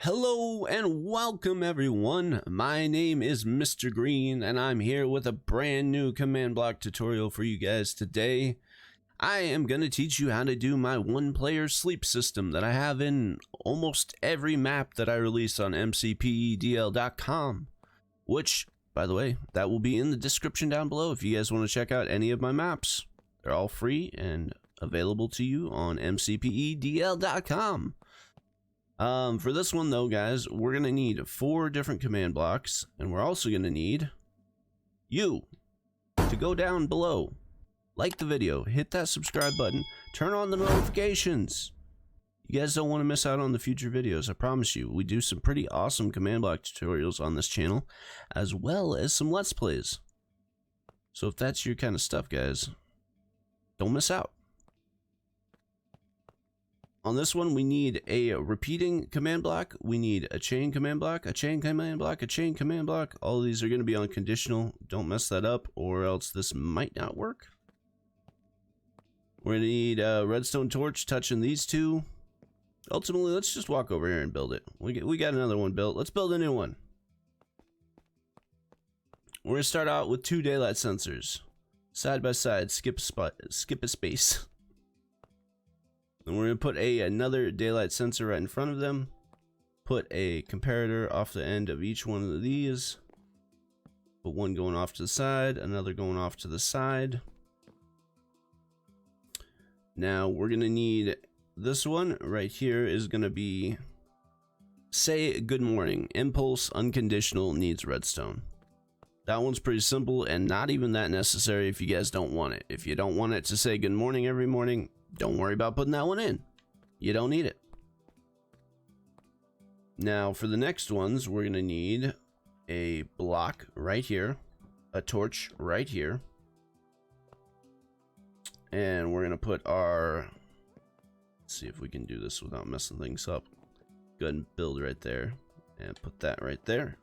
Hello and welcome everyone. My name is Mr. Green and I'm here with a brand new command block tutorial for you guys today. I am going to teach you how to do my one-player sleep system that I have in almost every map that I release on mcpedl.com, which, by the way, that will be in the description down below if you guys want to check out any of my maps. They're all free and available to you on mcpedl.com. For this one though, guys, we're going to need 4 different command blocks, and we're also going to need you to go down below, like the video, hit that subscribe button, turn on the notifications. You guys don't want to miss out on the future videos, I promise you. We do some pretty awesome command block tutorials on this channel, as well as some Let's Plays. So if that's your kind of stuff, guys, don't miss out. On this one, we need a repeating command block, we need a chain command block, a chain command block, a chain command block. All of these are going to be on conditional. Don't mess that up, or else this might not work. We're going to need a redstone torch touching these two. Ultimately, let's just walk over here and build it. We got another one built. Let's build a new one. We're going to start out with 2 daylight sensors. Side by side, skip a space. And we're going to put another daylight sensor right in front of them. Put a comparator off the end of each one of these. Put one going off to the side, another going off to the side. Now we're going to need this one right here is going to be say good morning. Impulse unconditional needs redstone. That one's pretty simple and not even that necessary if you guys don't want it. If you don't want it to say good morning every morning, don't worry about putting that one in. You don't need it. Now for the next ones, we're going to need a block right here, a torch right here, and we're going to put our, let's see if we can do this without messing things up. Go ahead and build right there and put that right there.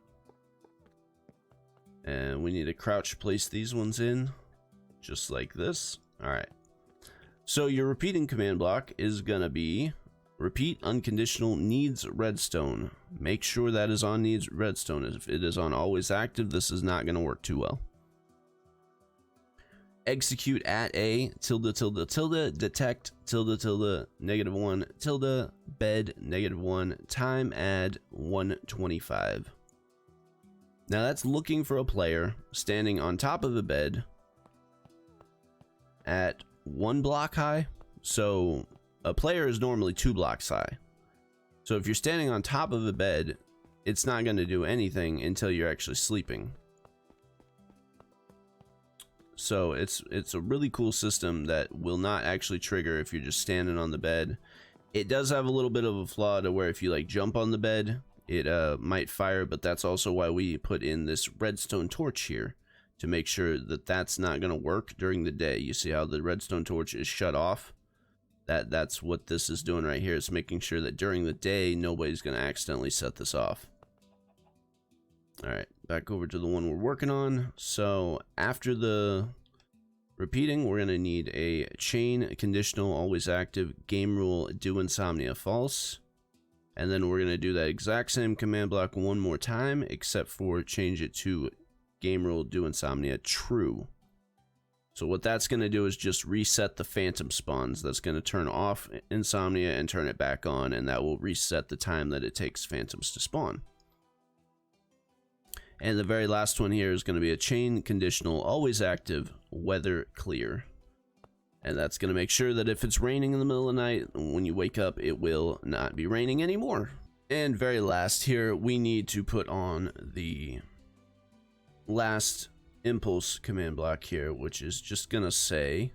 And we need to crouch place these ones in just like this. All right. So your repeating command block is gonna be repeat unconditional needs redstone. Make sure that is on needs redstone. If it is on always active, this is not gonna work too well. Execute at a tilde tilde tilde detect tilde tilde -1 tilde bed -1 time add 125. Now that's looking for a player standing on top of a bed at 1 block high. So a player is normally 2 blocks high. So if you're standing on top of a bed, it's not going to do anything until you're actually sleeping. So it's a really cool system that will not actually trigger if you're just standing on the bed. It does have a little bit of a flaw to where if you like jump on the bed, it might fire, but that's also why we put in this redstone torch here, to make sure that that's not going to work during the day. You see how the redstone torch is shut off? That's what this is doing right here. It's making sure that during the day, nobody's going to accidentally set this off. Alright, back over to the one we're working on. So after the repeating, we're going to need a chain conditional always active Gamerule do insomnia false. And then we're going to do that exact same command block one more time, except for change it to Gamerule do insomnia true. So what that's going to do is just reset the phantom spawns. That's going to turn off insomnia and turn it back on, and that will reset the time that it takes phantoms to spawn. And the very last one here is going to be a chain conditional always active weather clear. And that's going to make sure that if it's raining in the middle of the night, when you wake up, it will not be raining anymore. And very last here, we need to put on the last impulse command block here, which is just gonna say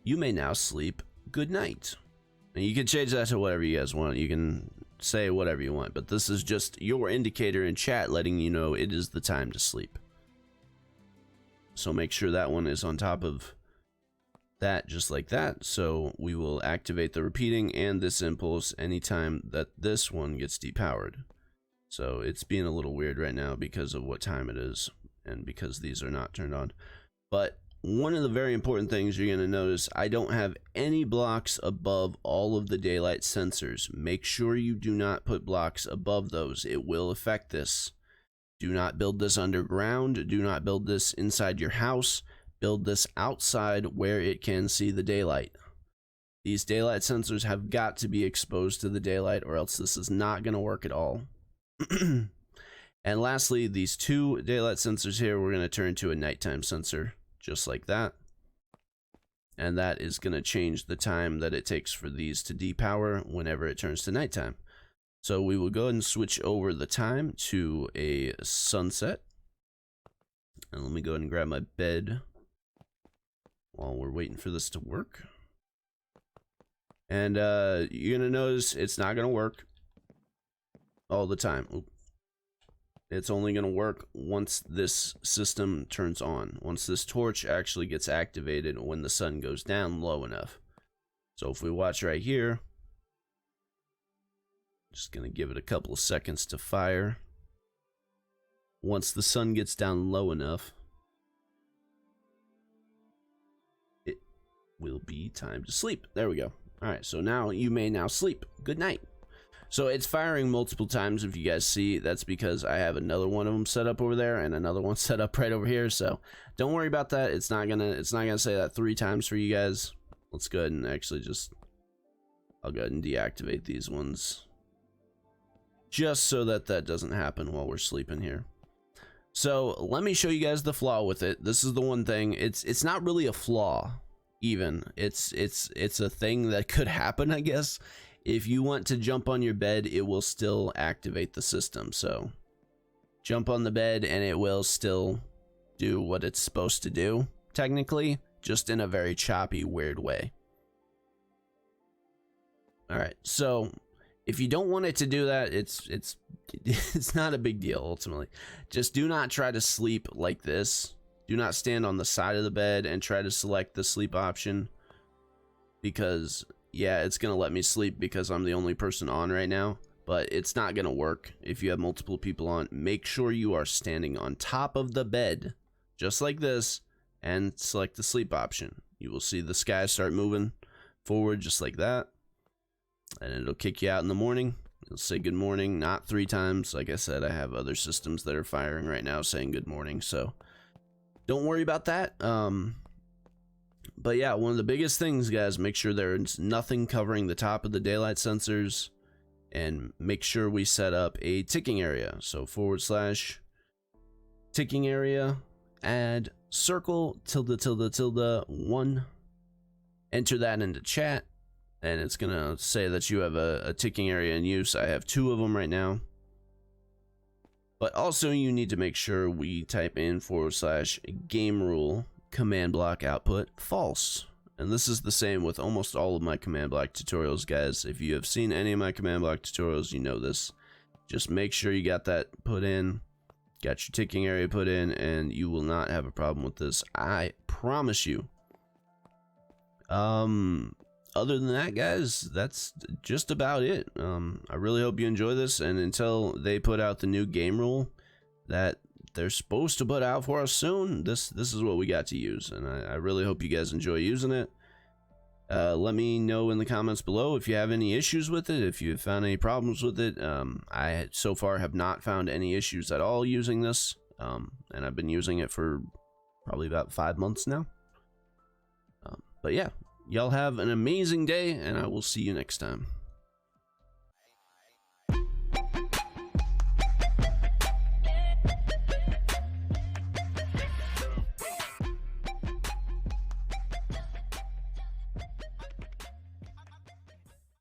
you may now sleep good night. And you can change that to whatever you guys want. You can say whatever you want, but this is just your indicator in chat letting you know it is the time to sleep. So make sure that one is on top of that, just like that. So we will activate the repeating and this impulse anytime that this one gets depowered. So it's being a little weird right now because of what time it is and because these are not turned on. But one of the very important things you're going to notice, I don't have any blocks above all of the daylight sensors. Make sure you do not put blocks above those. It will affect this. Do not build this underground. Do not build this inside your house. Build this outside where it can see the daylight. These daylight sensors have got to be exposed to the daylight, or else this is not going to work at all. And lastly, these two daylight sensors here, we're going to turn to a nighttime sensor, just like that. And that is going to change the time that it takes for these to depower whenever it turns to nighttime. So we will go ahead and switch over the time to a sunset. And let me go ahead and grab my bed while we're waiting for this to work. And you're going to notice it's not going to work all the time. Oop. It's only going to work once this system turns on. Once this torch actually gets activated when the sun goes down low enough. So if we watch right here, just going to give it a couple of seconds to fire. Once the sun gets down low enough, it will be time to sleep. There we go. All right, so now you may now sleep. Good night. So it's firing multiple times. If you guys see, that's because I have another one of them set up over there and another one set up right over here. So don't worry about that. It's not gonna say that 3 times for you guys. Let's go ahead and actually I'll go ahead and deactivate these ones, just so that doesn't happen while we're sleeping here. So let me show you guys the flaw with it. This is the one thing. It's not really a flaw. Even it's a thing that could happen, I guess. If you want to jump on your bed, it will still activate the system. So jump on the bed and it will still do what it's supposed to do, technically, just in a very choppy, weird way. All right, so if you don't want it to do that, it's not a big deal ultimately. Just do not try to sleep like this. Do not stand on the side of the bed and try to select the sleep option, because yeah, it's gonna let me sleep because I'm the only person on right now, but it's not gonna work if you have multiple people on. Make sure you are standing on top of the bed, just like this, and select the sleep option. You will see the sky start moving forward just like that, and it'll kick you out in the morning. It'll say good morning, not 3 times. Like I said, I have other systems that are firing right now saying good morning, so don't worry about that. But yeah, one of the biggest things, guys, make sure there's nothing covering the top of the daylight sensors, and make sure we set up a ticking area. So / ticking area, add circle tilde 1, enter that into chat, and it's gonna say that you have a ticking area in use. I have 2 of them right now. But also you need to make sure we type in / Gamerule command block output false. And this is the same with almost all of my command block tutorials, guys. If you have seen any of my command block tutorials, you know this. Just make sure you got that put in, got your ticking area put in, and you will not have a problem with this. I promise you. Other than that, guys, that's just about it. I really hope you enjoy this, and until they put out the new game rule that they're supposed to put out for us soon, this is what we got to use, and I really hope you guys enjoy using it. Let me know in the comments below if you have any issues with it, if you have found any problems with it. I so far have not found any issues at all using this, and I've been using it for probably about 5 months now. But yeah, y'all have an amazing day, and I will see you next time.